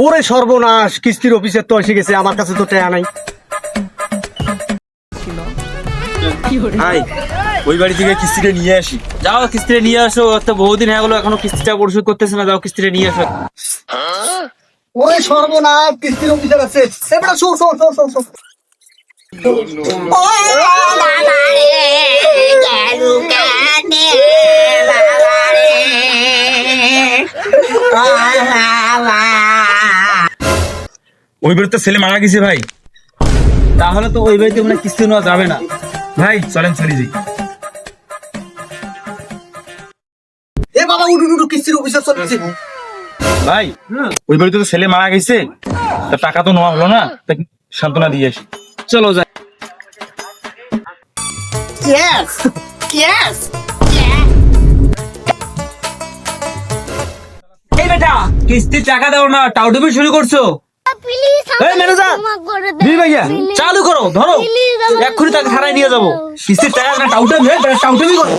ওরে সর্বনাশ, কিস্তির অফিসের তো এসে গেছে, আমার কাছে তো টাকা নাই। ভাই ওই বাড়ি থেকে কিস্তিটা নিয়ে আসি। যাও কিস্তিটা নিয়ে আসো, তো বহুদিন হয়ে গেলো এখনো কিস্তিটা পরিশোধ করতেছে না, যাও কিস্তিটা নিয়ে আসো। ওরে সর্বনাশ, কিস্তির অফিসার আছে। এবার show show show show show. ওই বাড়িতে তো ছেলে মারা গেছে ভাই। তাহলে তো ওই বাড়িতে মানে কিস্তি নেওয়া যাবে না ভাই, চলেন চলে যাই। এ বাবা উঠু উঠু, কিস্তির অফিসার চলছে। ভাই ওই বাড়িতে তো ছেলে মারা গেছে, তা টাকা তো নেওয়া হলো না, তা সান্ত্বনা দিয়ে আসি। চলো যাই। Yes yes। এই বেটা কিস্তির টাকা দাও না, টাউডুবি শুরু করছো। এই ম্যানেজার, দি ভাইয়া চালু করো, ধরো এক্ষুনি তাকে হারাই নিয়ে যাবো। কিস্তির টাকা না টাউটামি, টাউটামি করো।